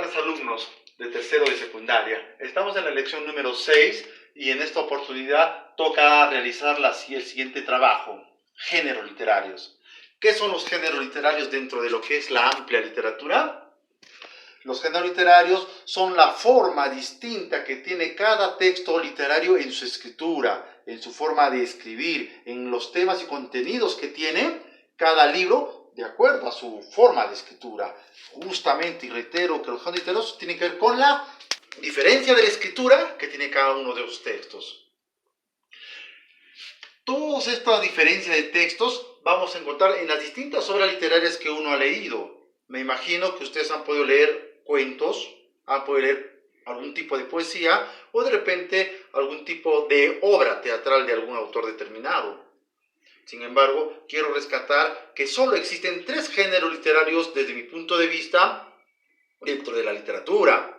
tardes, alumnos de tercero de secundaria. Estamos en la lección número 6 y en esta oportunidad toca realizar el siguiente trabajo: géneros literarios. ¿Qué son los géneros literarios dentro de lo que es la amplia literatura? Los géneros literarios son la forma distinta que tiene cada texto literario en su escritura, en su forma de escribir, en los temas y contenidos que tiene cada libro de acuerdo a su forma de escritura. Justamente, y reitero que los géneros literarios tienen que ver con la diferencia de la escritura que tiene cada uno de los textos. Todas estas diferencias de textos vamos a encontrar en las distintas obras literarias que uno ha leído. Me imagino que ustedes han podido leer cuentos, han podido leer algún tipo de poesía o de repente algún tipo de obra teatral de algún autor determinado. Sin embargo, quiero rescatar que solo existen 3 géneros literarios desde mi punto de vista dentro de la literatura.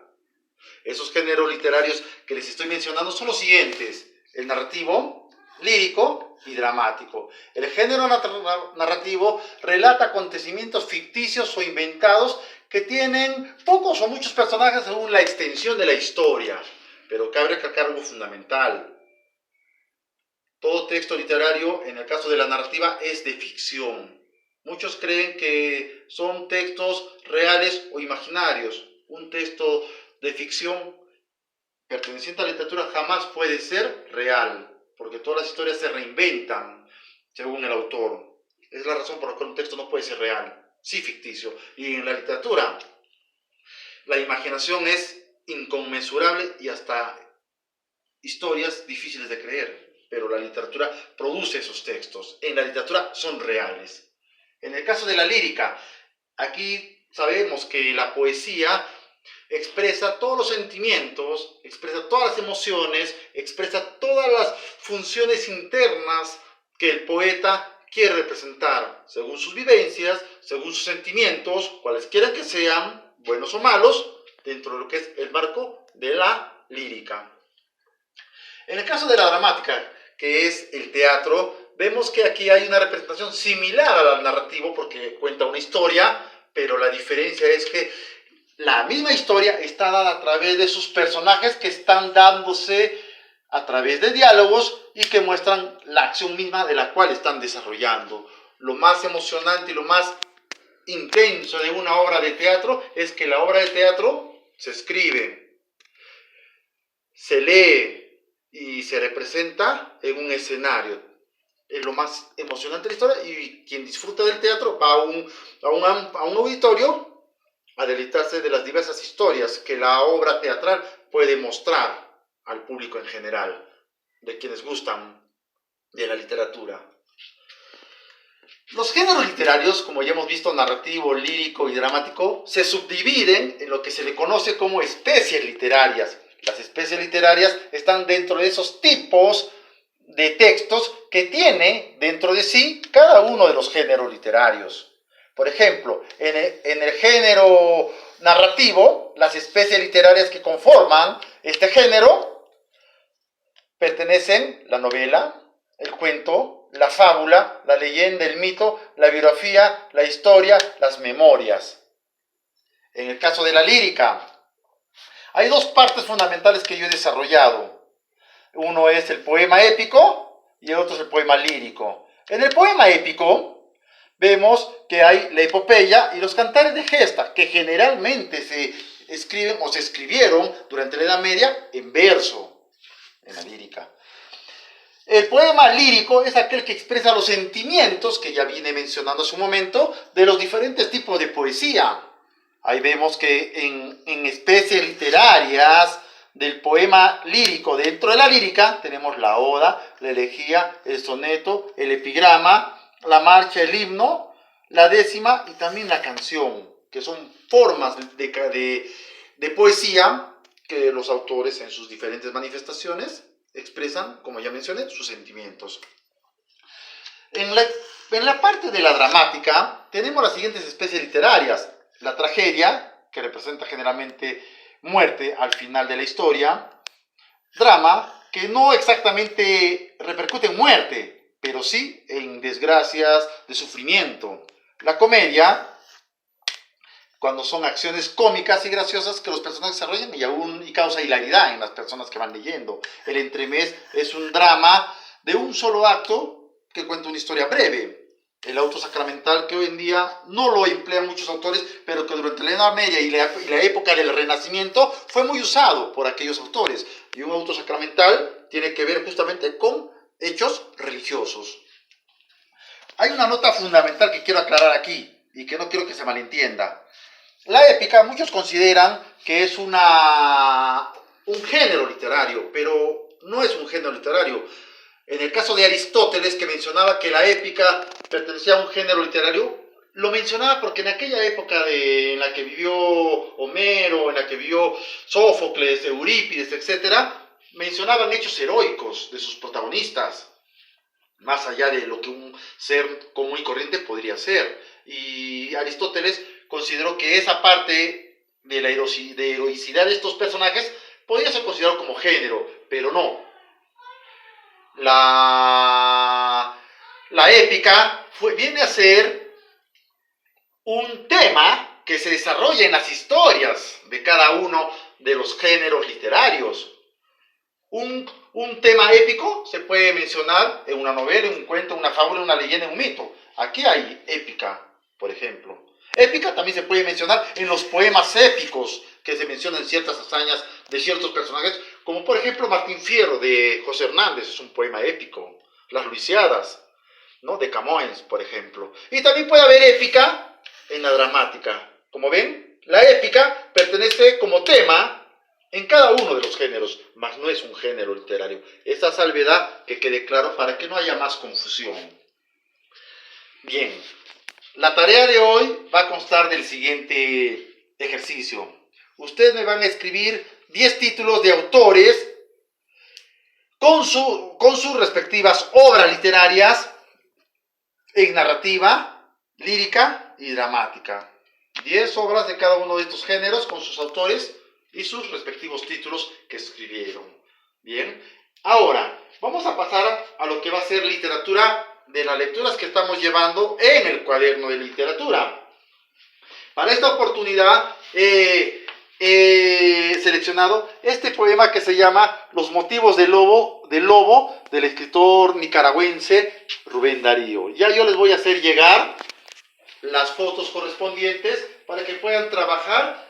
Esos géneros literarios que les estoy mencionando son los siguientes: el narrativo, lírico y dramático. El género narrativo relata acontecimientos ficticios o inventados que tienen pocos o muchos personajes según la extensión de la historia. Pero cabe recalcar algo fundamental: todo texto literario, en el caso de la narrativa, es de ficción. Muchos creen que son textos reales o imaginarios. Un texto de ficción perteneciente a la literatura jamás puede ser real, porque todas las historias se reinventan según el autor. Es la razón por la cual un texto no puede ser real, sí ficticio. Y en la literatura, la imaginación es inconmensurable y hasta historias difíciles de creer. Pero la literatura produce esos textos. En la literatura son reales. En el caso de la lírica, aquí sabemos que la poesía expresa todos los sentimientos, expresa todas las emociones, expresa todas las funciones internas que el poeta quiere representar, según sus vivencias, según sus sentimientos, cualesquiera que sean, buenos o malos, dentro de lo que es el marco de la lírica. En el caso de la dramática, que es el teatro, vemos que aquí hay una representación similar al narrativo porque cuenta una historia, pero la diferencia es que la misma historia está dada a través de sus personajes que están dándose a través de diálogos y que muestran la acción misma de la cual están desarrollando. Lo más emocionante y lo más intenso de una obra de teatro es que la obra de teatro se escribe, se lee y se representa en un escenario. Es lo más emocionante de la historia, y quien disfruta del teatro va a un auditorio a deleitarse de las diversas historias que la obra teatral puede mostrar al público en general, de quienes gustan de la literatura. Los géneros literarios, como ya hemos visto, narrativo, lírico y dramático, se subdividen en lo que se le conoce como especies literarias. Las especies literarias están dentro de esos tipos de textos que tiene dentro de sí cada uno de los géneros literarios. Por ejemplo, en el género narrativo, las especies literarias que conforman este género pertenecen la novela, el cuento, la fábula, la leyenda, el mito, la biografía, la historia, las memorias. En el caso de la lírica, hay 2 partes fundamentales que yo he desarrollado. Uno es el poema épico y el otro es el poema lírico. En el poema épico vemos que hay la epopeya y los cantares de gesta, que generalmente se escriben o se escribieron durante la Edad Media en verso, en la lírica. El poema lírico es aquel que expresa los sentimientos, que ya vine mencionando hace un momento, de los diferentes tipos de poesía. Ahí vemos que en especies literarias del poema lírico, dentro de la lírica, tenemos la oda, la elegía, el soneto, el epigrama, la marcha, el himno, la décima y también la canción, que son formas de poesía que los autores en sus diferentes manifestaciones expresan, como ya mencioné, sus sentimientos. En la parte de la dramática tenemos las siguientes especies literarias: la tragedia, que representa generalmente muerte al final de la historia; drama, que no exactamente repercute en muerte, pero sí en desgracias de sufrimiento; la comedia, cuando son acciones cómicas y graciosas que los personajes desarrollan y causa hilaridad en las personas que van leyendo. El entremés es un drama de un solo acto que cuenta una historia breve. El auto sacramental, que hoy en día no lo emplean muchos autores, pero que durante la Edad Media y la época del Renacimiento fue muy usado por aquellos autores. Y un auto sacramental tiene que ver justamente con hechos religiosos. Hay una nota fundamental que quiero aclarar aquí y que no quiero que se malentienda. La épica, muchos consideran que es un género literario, pero no es un género literario. En el caso de Aristóteles, que mencionaba que la épica pertenecía a un género literario, lo mencionaba porque en aquella época en la que vivió Homero, en la que vivió Sófocles, Eurípides, etc., mencionaban hechos heroicos de sus protagonistas, más allá de lo que un ser común y corriente podría ser. Y Aristóteles consideró que esa parte de la heroicidad de estos personajes podría ser considerado como género, pero no. La épica viene a ser un tema que se desarrolla en las historias de cada uno de los géneros literarios. Un tema épico se puede mencionar en una novela, en un cuento, en una fábula, en una leyenda, en un mito. Aquí hay épica, por ejemplo. Épica también se puede mencionar en los poemas épicos, que se mencionan ciertas hazañas de ciertos personajes, como por ejemplo Martín Fierro de José Hernández, es un poema épico. Las Luisiadas, ¿no?, de Camões, por ejemplo. Y también puede haber épica en la dramática. Como ven, la épica pertenece como tema en cada uno de los géneros, mas no es un género literario. Esa salvedad que quede claro para que no haya más confusión. Bien, la tarea de hoy va a constar del siguiente ejercicio. Ustedes me van a escribir 10 títulos de autores con sus respectivas obras literarias en narrativa, lírica y dramática. 10 obras de cada uno de estos géneros con sus autores y sus respectivos títulos que escribieron. Bien, ahora vamos a pasar a lo que va a ser literatura de las lecturas que estamos llevando en el cuaderno de literatura. Para esta oportunidad he seleccionado este poema que se llama Los motivos del lobo del escritor nicaragüense Rubén Darío. Ya yo les voy a hacer llegar las fotos correspondientes para que puedan trabajar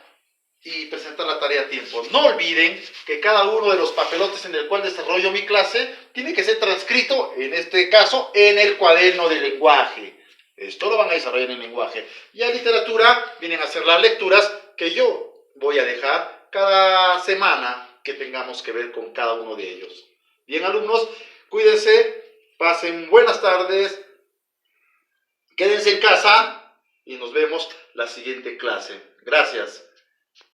y presentar la tarea a tiempo. No olviden que cada uno de los papelotes en el cual desarrollo mi clase tiene que ser transcrito, en este caso, en el cuaderno de lenguaje. Esto lo van a desarrollar en lenguaje. Y en literatura vienen a ser las lecturas que yo voy a dejar cada semana que tengamos que ver con cada uno de ellos. Bien, alumnos, cuídense, pasen buenas tardes, quédense en casa y nos vemos la siguiente clase. Gracias.